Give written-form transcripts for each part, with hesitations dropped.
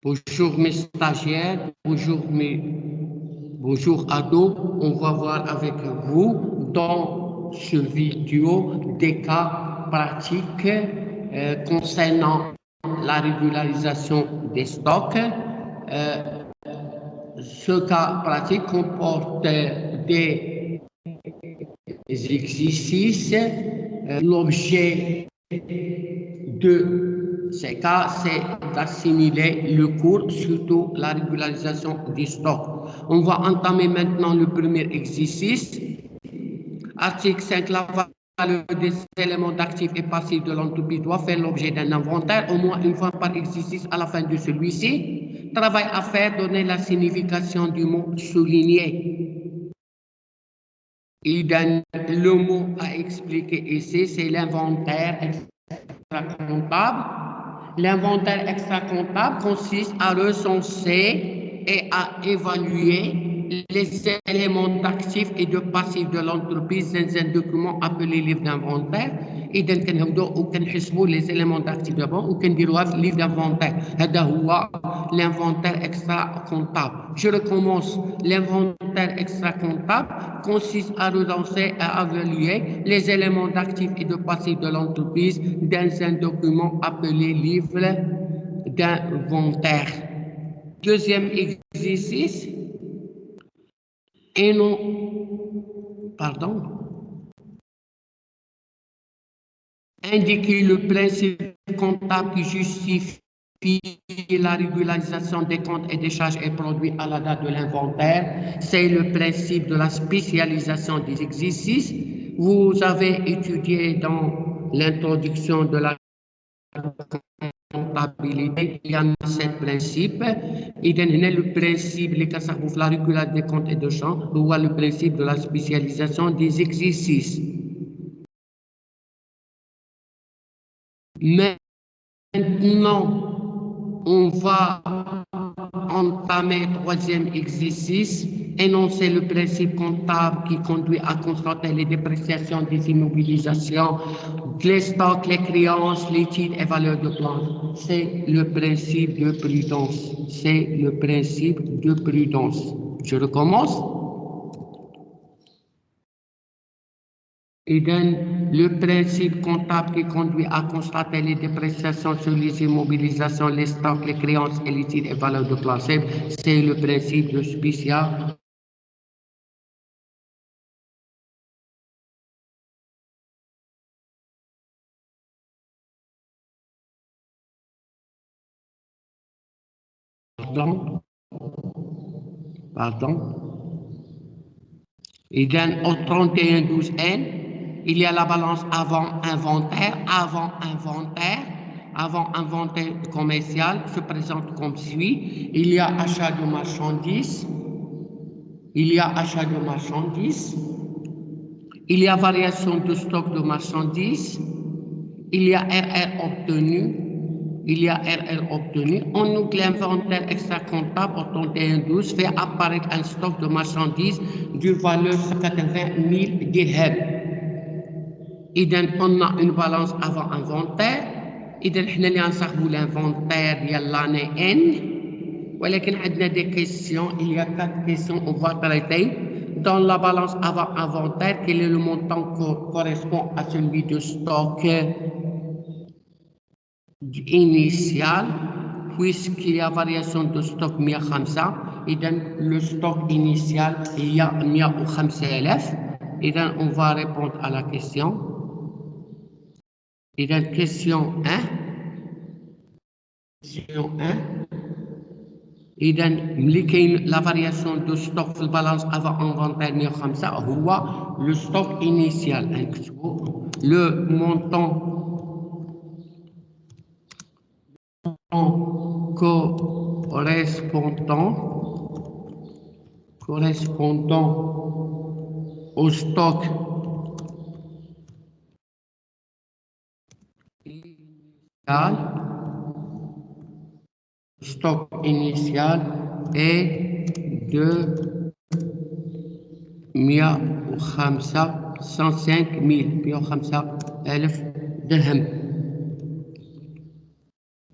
Bonjour mes stagiaires, bonjour ados. On va voir avec vous dans ce vidéo des cas pratiques concernant la régularisation des stocks. Ce cas pratique comporte des exercices. L'objet de ces cas, c'est d'assimiler le cours, surtout la régularisation des stocks. On va entamer maintenant le premier exercice. Article 5, la valeur des éléments d'actifs et passifs de l'entreprise doit faire l'objet d'un inventaire au moins une fois par exercice à la fin de celui-ci. Travail à faire, donner la signification du mot souligné. Il donne le mot à expliquer ici, c'est l'inventaire extra-comptable. L'inventaire extra-comptable consiste à recenser et à évaluer les éléments d'actifs et de passifs de l'entreprise dans un document appelé livre d'inventaire. إذا كنبداو وكنحسبوا les éléments d'actifs d'abord وكنديروها في livre d'inventaire. هذا هو l'inventaire extra-comptable. Je recommence. L'inventaire extra-comptable consiste à recenser et à évaluer les éléments d'actifs et de passifs de l'entreprise dans un document appelé livre d'inventaire. Deuxième exercice. Et non, pardon. Indiquer le principe comptable qui justifie la régularisation des comptes et des charges et produits à la date de l'inventaire. C'est le principe de la spécialisation des exercices. Vous avez étudié dans l'introduction de la comptabilité, il y a 7 principes. Il y a le principe, la régularisation des comptes et de charges, ou le principe de la spécialisation des exercices. Maintenant, on va entamer le troisième exercice, énoncer le principe comptable qui conduit à constater les dépréciations des immobilisations, les stocks, les créances, les titres et valeurs de plan. C'est le principe de prudence. C'est le principe de prudence. Je recommence. Il donne le principe comptable qui conduit à constater les dépréciations sur les immobilisations, les stocks, les créances et les titres et valeurs de placement. C'est le principe de spécial. Pardon. Il donne au 31-12N. Il y a la balance avant inventaire, avant inventaire commercial se présente comme suit. Il y a achat de marchandises, il y a variation de stock de marchandises, il y a RR obtenu, on note l'inventaire extra-comptable au 31-12 fait apparaître un stock de marchandises d'une valeur de 80 000 dirhams. إذا on a une balance avant inventaire. إذا حنا اللي غنصاحبوا l'inventaire ديال l'année N. ولكن عندنا des questions, il y a 4 questions on va traiter. Dans la balance avant inventaire, quel est le montant qui correspond à celui de stock initial, puisqu'il y a variation de stock 105, إذا le stock initial il y a 105,000. إذا on va répondre à la question. إذا question 1. إذا ملي كاين لا فارياسيون دو ستوك في البالانس افون انفونتير 105 هو لو ستوك انيسيال. نكتبو لو مونطون correspondant au stock initial est de 105,000 درهم.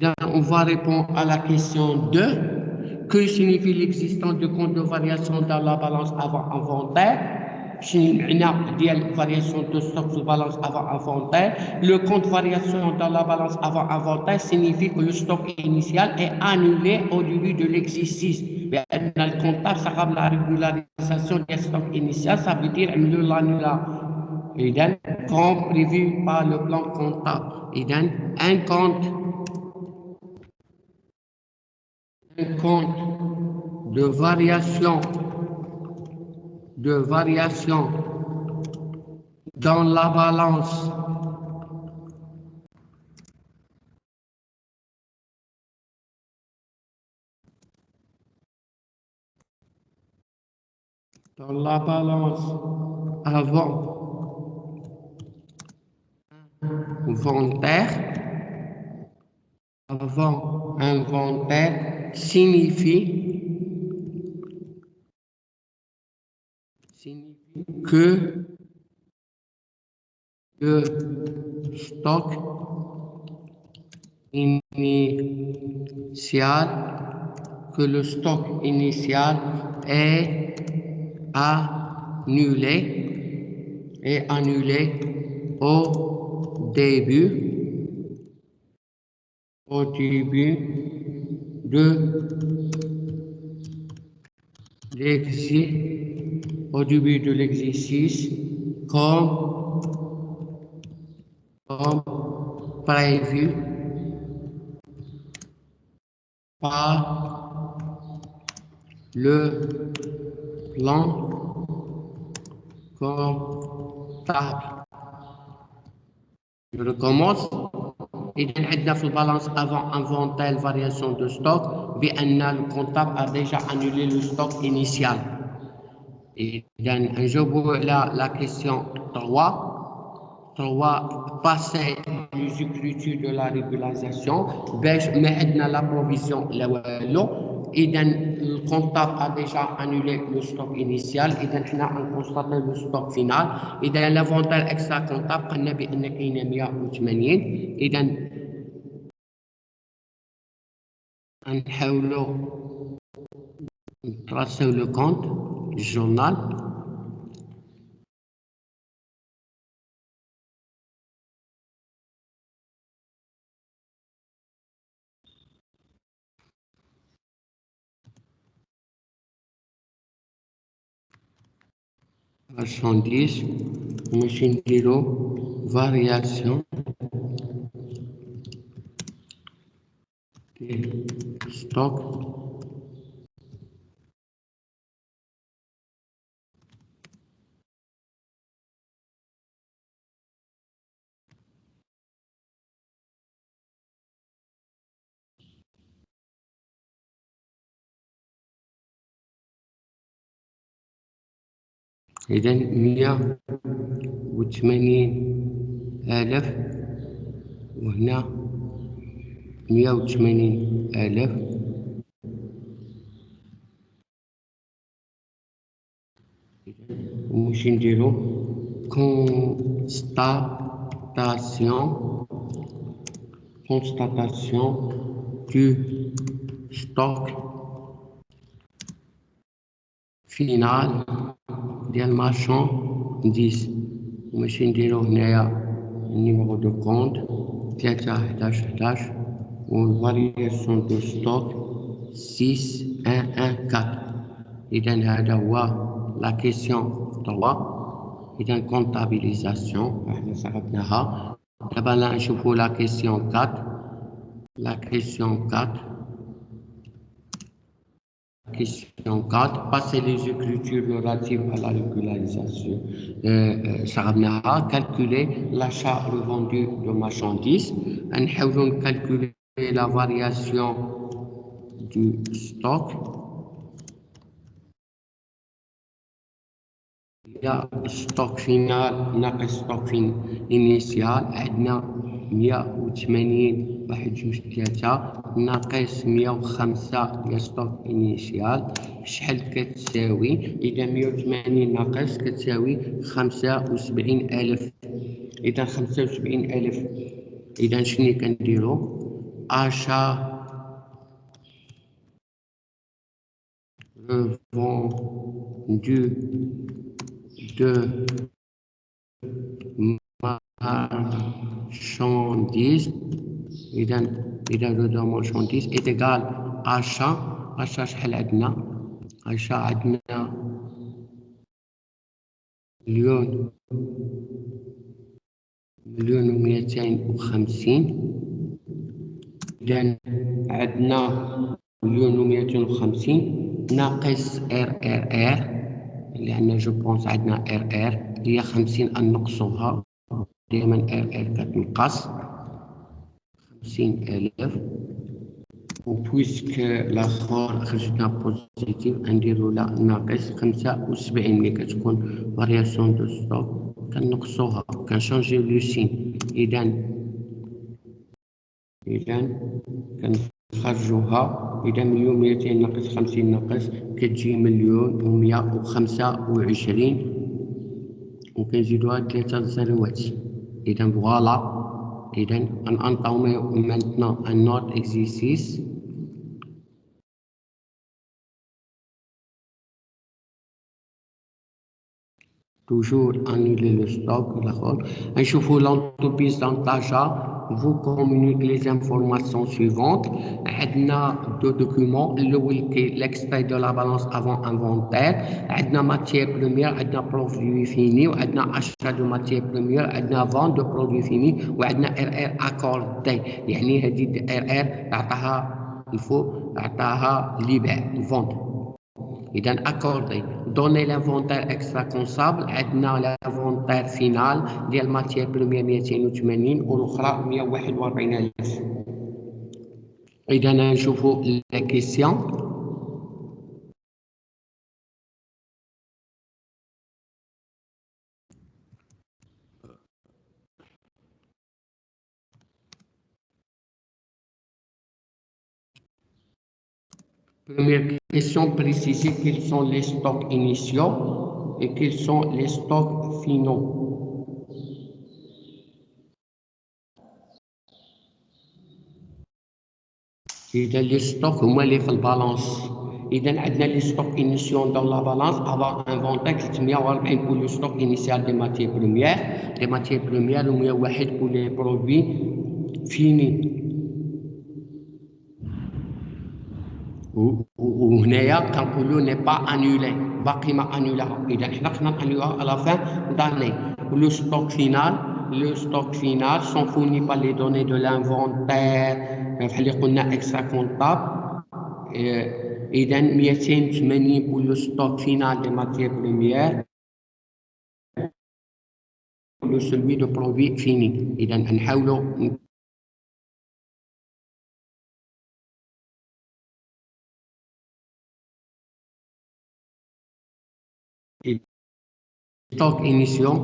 On va répondre à la question 2. Que signifie l'existence de compte de variation dans la balance avant inventaire? Variation de stock sous balance avant inventaire. Le compte variation dans la balance avant inventaire signifie que le stock initial est annulé au début de l'exercice. Le comptable, ça rend la régularisation des stocks initial, ça veut dire l'annulation. Comme prévu par le plan comptable. Un compte de variation dans la balance avant inventaire signifie que le stock initial est annulé au début de l'exercice comme prévu par le plan comptable. Je recommence. إذا عندنا في البالانس avant inventaire variation de stock بأن le comptable a déjà annulé le stock initial. إذا نجاوبوا على la question 3 passer les écritures de la régularisation باش ما عندنا la provision لا والو. إذا le comptable a déjà annulé le stock initial. إذا حنا نكونستاتي le stock final. إذا l'inventaire extra comptable قلنا بأن كاينه 180. إذا نحاولوا نتراسيو لو كونت الجورنال. Page 110 ماشي نديرو variation des stocks إذا 180,000 وهنا 180,000. ومشي نديرو constatation du stock final ديال marchandise. وماشي نديرو هنايا النيميرو دو كونت 31111 والفارياسيون دو ستوك 6114. إذا هذا هو لا كيسيون 3. إذا كونتابيليزاسيون احنا صاحبناها. دابا نشوفو لا كيسيون 4. Question 4. Passer les écritures relatives à la régularisation. Calculer l'achat revendu de marchandises. On calculer la variation du stock. Il y a stock final, stock initial. عندنا 180 ناقص 105 ديال ستوك انيشيال شحال كتساوي؟ اذا 180 ناقص كتساوي 75,000. اذا 75,000 اذا شنو كنديرو؟ achat, revendu de marchandises, إذا de marchandises est égal achat شحال عندنا؟ achat عندنا مليون و250، إذا عندنا 1,250 ناقص RRR اللي عندنا جو بونس عندنا RR هي 50 نقصوها، دائما RR كتنقص 50,000، وبويسك الآخر خرجتنا بوزيتيف نديرو لا ناقص 75 ملي كتكون فارياسيون دو ستوك كنقصوها كنشونجيو لو سين، إذا كنخرجوها، إذا 1,200 ناقص 50 ناقص كتجي 1,125 وكنزيدوها 3 زيروات، إذا فوالا. إذا غنطاوميو maintenant un autre exercice. Toujours annuler le stock. نشوفوا l'entreprise dans l'achat vous communique les informations suivantes. عندنا deux documents، الأول كي l'extrait de la balance avant inventaire، عندنا matière première، عندنا produit fini، وعندنا achat de matière première، عندنا vente de produit fini، وعندنا RR accordé، يعني هذه RR عطاها الفو عطاها ليبيع vente. إذا accordé. Donner l'inventaire extra-comptable، عندنا l'inventaire final ديال matière première 280 والأخرى 141,000. إذا نشوفوا la question. Première question, préciser quels sont les stocks initiaux et quels sont les stocks finaux. إذا les stocks هما اللي في البالانس. إذا عندنا les stocks initiaux dans la balance avant inventaire 340 pour le stock initial des matières premières. Les matières premières 101 pour les produits finis. وهنايا كنقولوا n'est pas annulé، باقي ما انولاها، اذا حنا خصنا نانيوها على فان داني. Le stock final sont fournis par les données de l'inventaire بحال اللي قلنا extra comptable. اذا 280 pour le stock final des matières premières ou celui de produits finis. اذا نحاولوا stock initiaux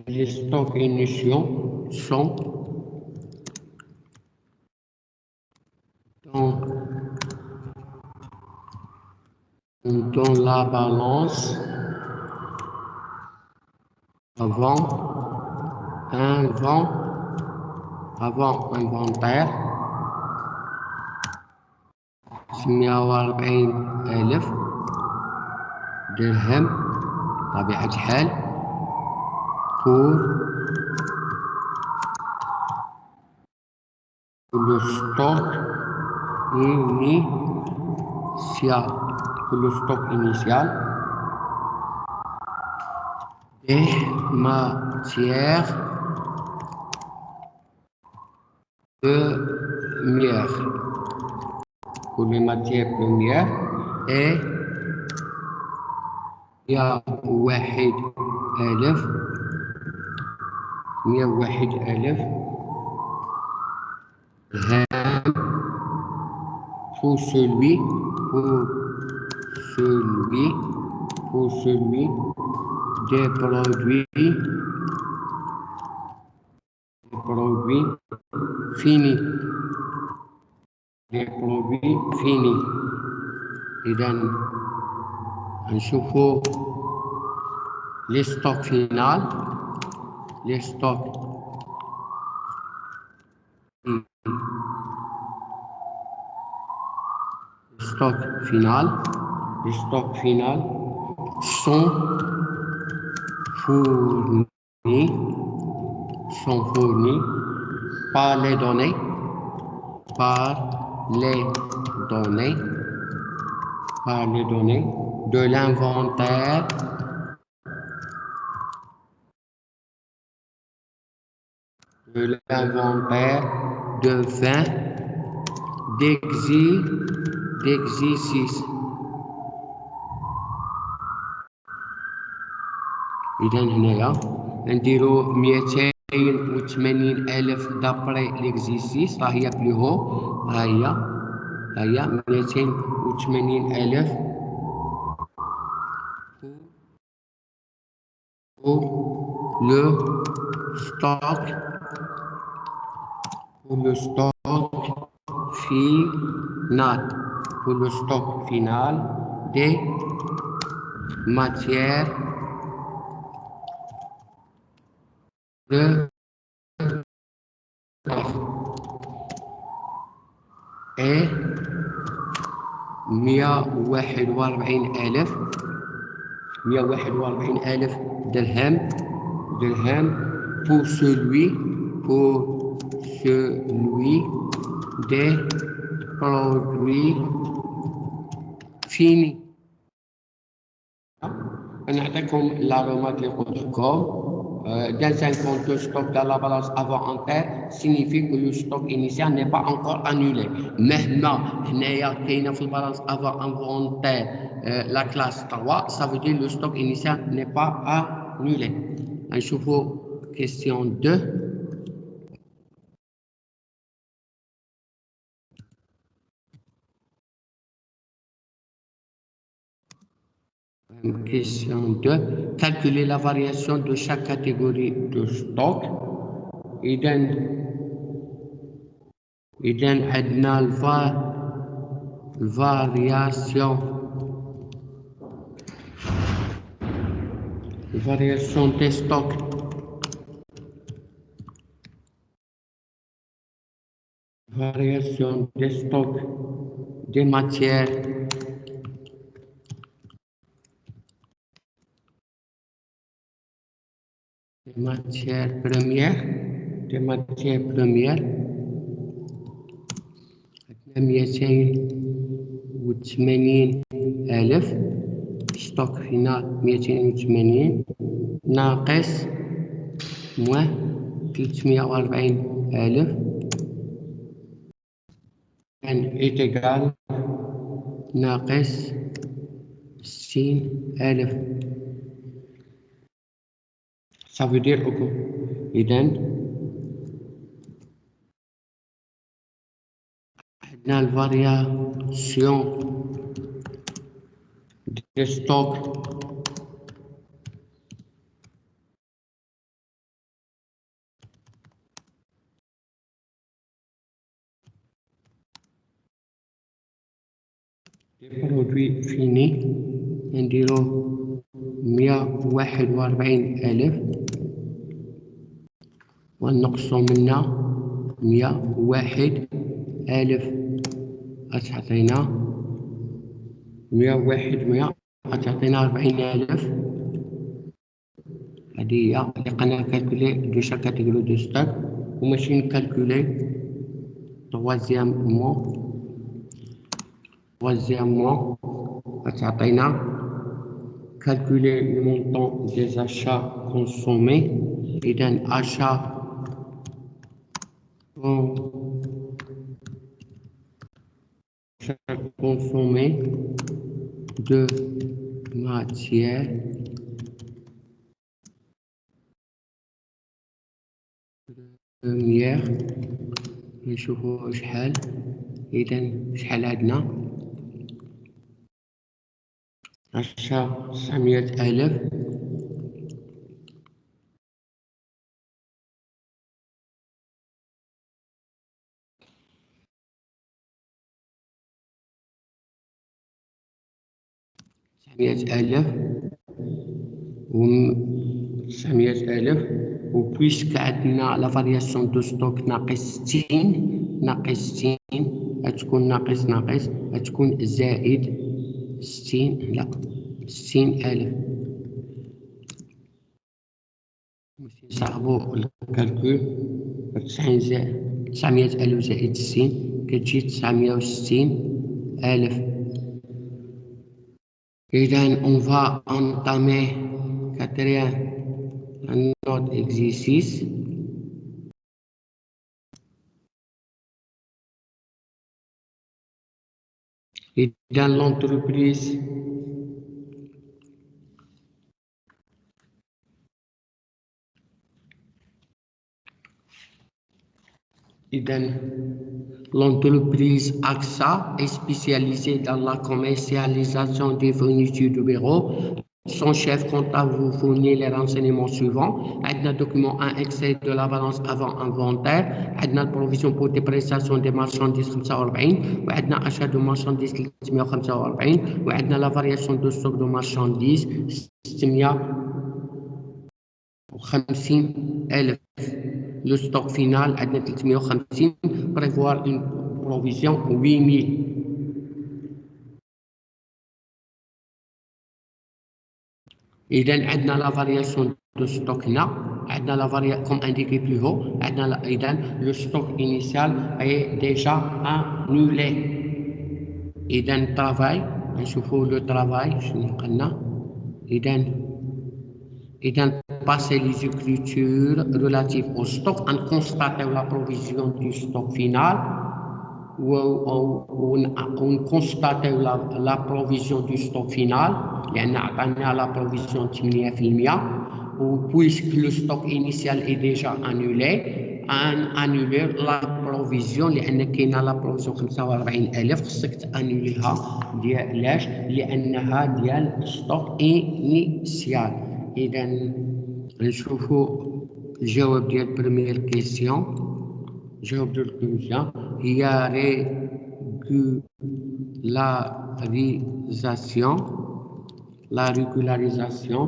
les stocks initiaux sont dans la balance avant inventaire 140,000 درهم طبيعة الحال pour le stock initial des matières premières. Pour les matières premières et il y a 1,000 pour celui des produits finis. إذا نشوفوا les stocks final, les stocks stock final, les stocks final sont fournis, par les données, par les données, par les données de l'inventaire de vin d'exercice. إذا هنايا نديرو 280,000 دابري ليكزيسيس، راه هي بلو هو، ها هي 280,000 pour le stock final, pour le stock final des matières de et 141,000 درهم pour celui des produits finis. أنا أعطيكم la remarque اللي قلت لكم. Dans un compte de stock dans la balance avant-enterre signifie que le stock initial n'est pas encore annulé. مهما هنايا كاينة في البالانس avant-enterre la classe 3, ça veut dire le stock initial n'est pas annulé. نشوفوا question 2. Question 2. Calculer la variation de chaque catégorie de stock. إذا عندنا variation des stocks. Variation des stocks des matières premières. 280,000 ستوك فينال 280 ناقص موان 340,000 كان إيتيغال ناقص 60,000. Ça veut dire que إذن عندنا الفارياسيون دي ستوك دي برودوي فيني نديرو 141,000 ونقصو منا 101,000 غتعطينا 100 غتعطينا 40,000. هادي هي اللي بقينا نكالكولي دو شاك كاتيجوري دو ستوك وماشي نكالكولي troisièmement غتعطينا calculer le montant des achats consommés. إذا achats consommés de matière première. نشوفو شحال. إذا شحال عندنا achat 900,000 900,000 و900,000 وبويسك عندنا لا فارياسيون دو ستوك ناقص 60 غتكون ناقص غتكون زائد 60 لا 60,000 نصاحبو الكالكول 900,000 زائد 60 كتجي 960,000. إذا on va entamer un autre exercice. Et dans l'entreprise, l'entreprise AXA est spécialisée dans la commercialisation des fournitures de bureau. Son chef comptable vous fournit les renseignements suivants. عندنا document 1 extrait de la balance avant inventaire. عندنا provision pour dépréciation des marchandises 45 وعندنا achat de marchandises 345 وعندنا la variation de stock de marchandises 650,000. Le stock final عندنا 350 prévoir une provision 8,000. إذا عندنا لا فارياسيون دو ستوك هنا عندنا لا فاريا كوم انديكي بلو هو عندنا إذا لو ستوك إنيسيال اي ديجا انولي. إذا ترافاي نشوفو لو ترافاي شنو قلنا. إذا passer les écritures relatives au stock en constatant la provision du stock final on constate la provision du stock final لأن عطانا la provision 8% ou puisque le stock initial est déjà annulé annuler la provision لأن كاينه la provision 45,000 خصك تانوليها علاش لأنها ديال stock initial. إذا نشوفوا الجواب ديال première question. جواب ديال الكوميسيون هي la régularisation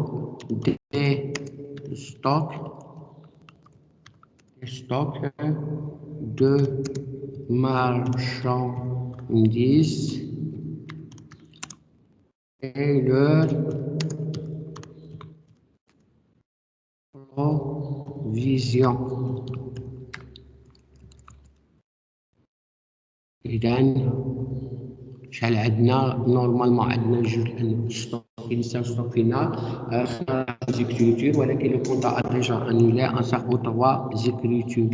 des stocks de marchandises et leur provision. إذا شحال عندنا نورمالمون عندنا جوج ستوك إنيسيال ستوك فينال زيكريتور ولكن لو كونطا ديجا انولي نصاحبو 3 زيكريتور.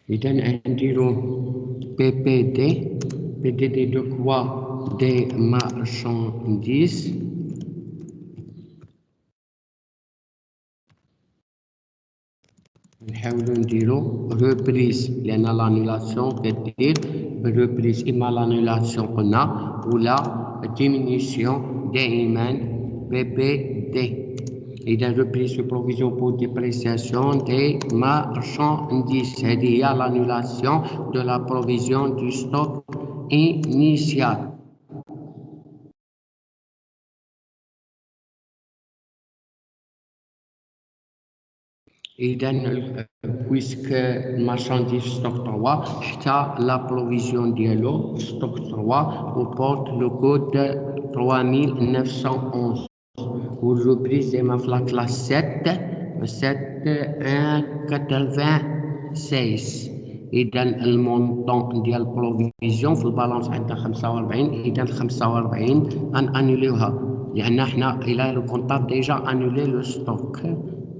إذا نديرو PPD de quoi des marchandises نحاولو نديرو reprise لأن l'annulation كدير reprise إما l'annulation قلنا ولا diminution دائما PPD. إذا reprise de provision pour dépréciation des marchandises هذه هي l'annulation de la provision du stock initial. إذا puisque marchandise stock 3 حتى la provision ديالو stock 3 وبورت le code 3911 والريبريز ديما في لا كلاس 7.86. إذا المونطون ديال البروفيزيون في البالانس عندنا 45. إذا 45 غنانوليوها لأن حنا إلى لو كونطاب ديجا انولي لو ستوك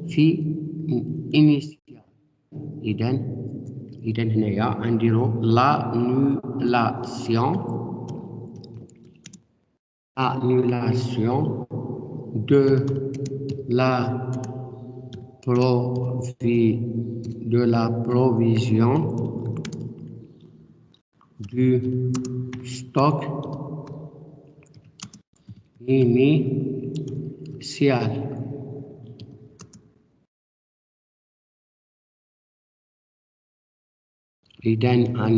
في initial. إذا هنايا غنديرو annulation de la provision du stock initial. إذا عن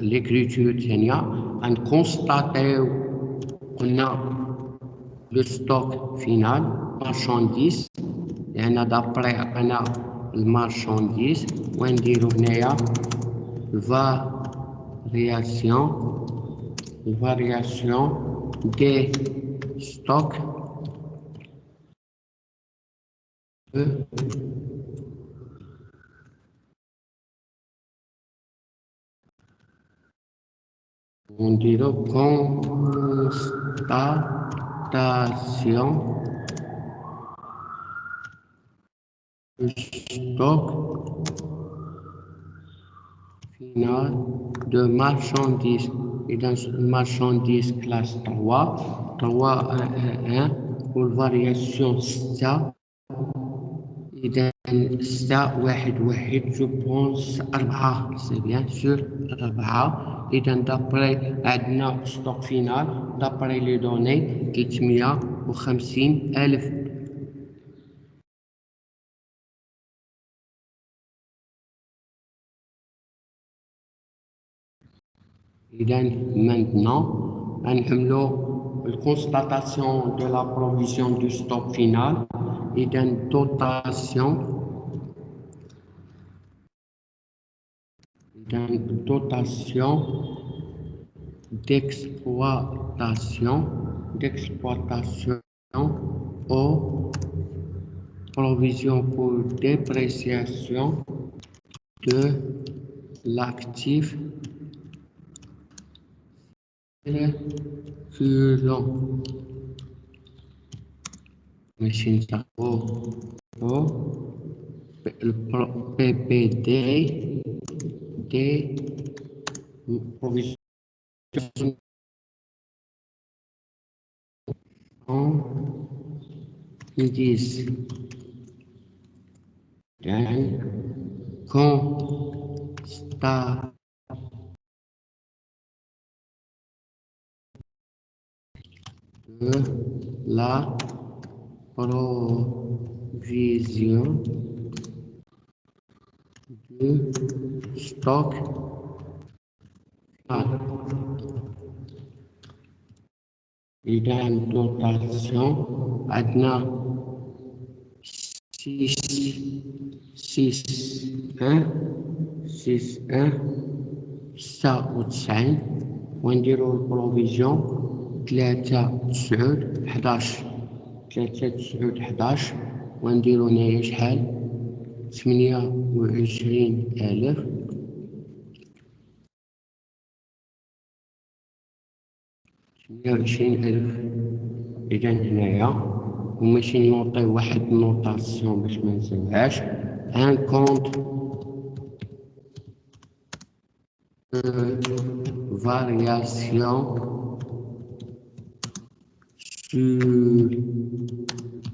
l'écriture ثانية عن constater قلنا le stock final marchandise هنا d'après أنا المارشانديز ونديرو هنايا variation des stocks on dirait constatation du stock final de marchandises. Et dans marchandises classe 3, 1 pour variation sta. إذا sta واحد je pense 4 c'est bien sûr 4. إذا d'après عندنا stock final d'après les données 350,000. إذا maintenant نحملو constatation de la provision du stock final. إذا dotation d'exploitation aux provisions pour dépréciation de l'actif circulant. Machine au PPD des provisions ils disent constat de la provision du stock final. إذا dotation عندنا 96 ونديرو البروفيزيون 3 9 11 ونديرو هنايا شحال 28,000. إذا هنايا وماشي نوطيو واحد النوطاسيون باش ما نساوهاش ان كونت variation sur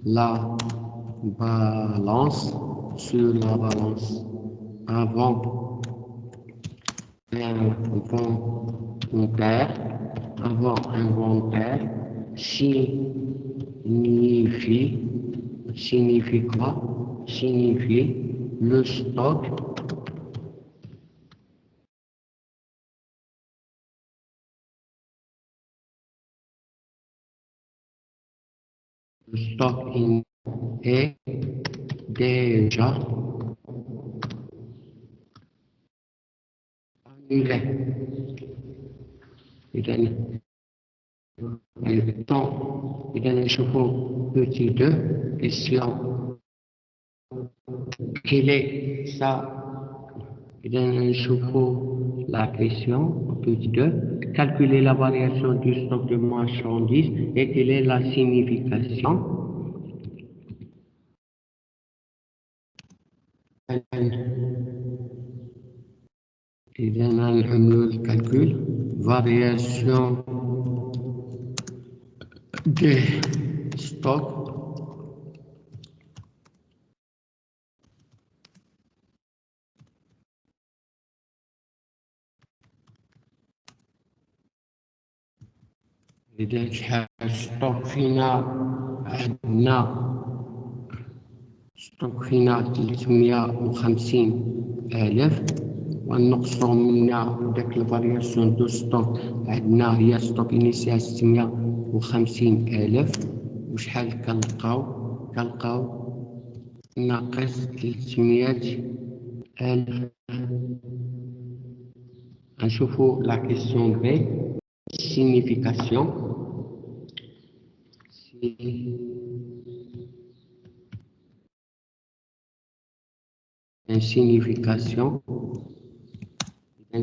la balance avant inventaire signifie quoi? Signifie le stock est déjà annulé. Le temps, نشوفوا petit 2 question. Quelle est ça? نشوفوا la question petit 2. Calculer la variation du stock de marchandises et quelle est la signification? إذا نعملوا الكالكول variation des stocks إذا شحال ستوك فينا عندنا ستوك فينا 350,000 ونقصو منا داك الفارياسيون دو ستوك عندنا هي ستوك إنيسيال 650,000 وشحال كنلقاو ناقص 300,000. نشوفو لا كيسيون بي signification.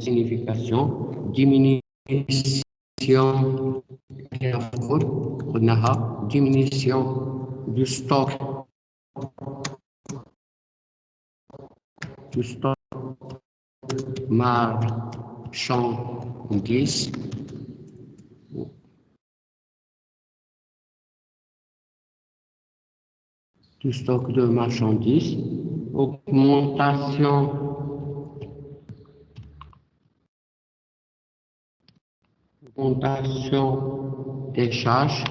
Signification, diminution diminution du stock marchandise. Du stock de marchandises, augmentation des charges,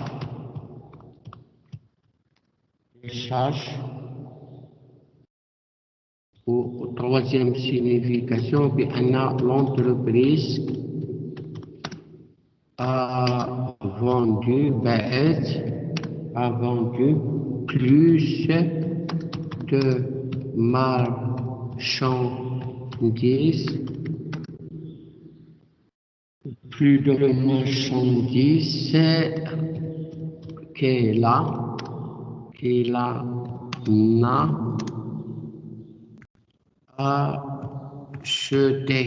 ou troisième signification, l'entreprise a vendu plus de marchandises qu'elle n'a acheté.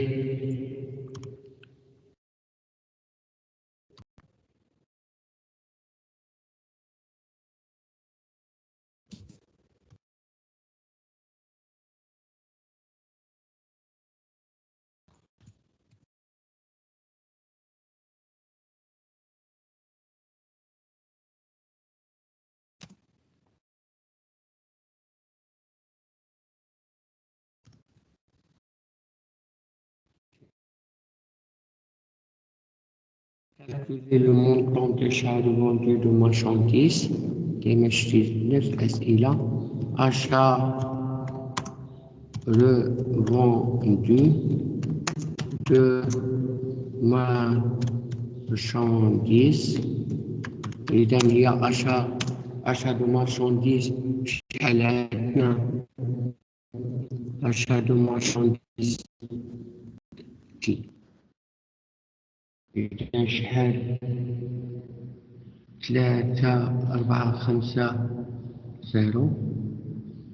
Calculer le montant des charges vendues de marchandises, SILA, achat revendu de marchandises. إذا هي achat de marchandises شحال عندنا achat de marchandises إذا شحال 3 4 5 0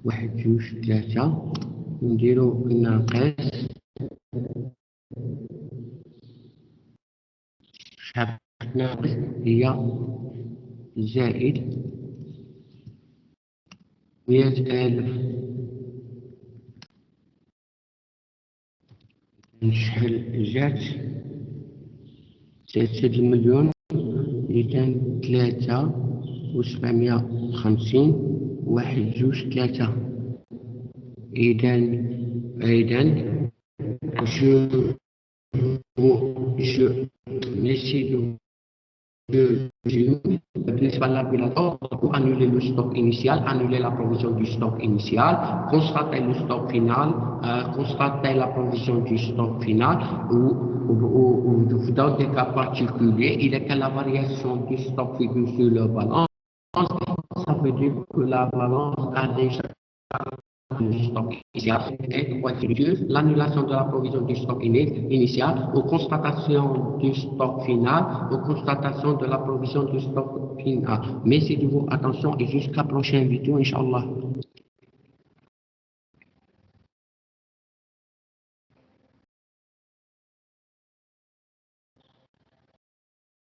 1 2 3 نديرو ناقص شحال ناقص هي زائد 100,000. شحال جات 3 مليون. إذا 3,750 1 2 3. إذا je décide de بالنسبة للبيلاتور pour annuler le stock initial, annuler la provision du stock initial, constater le stock final, constater la provision du stock final, ou dans des cas particuliers, il est que la variation du stock figure sur la balance, ça veut dire que la balance a déjà du stock initial et l'annulation de la provision du stock initial aux constatations du stock final, aux constatations de la provision du stock final. Mais c'est de vous attention et jusqu'à la prochaine vidéo, Inch'Allah.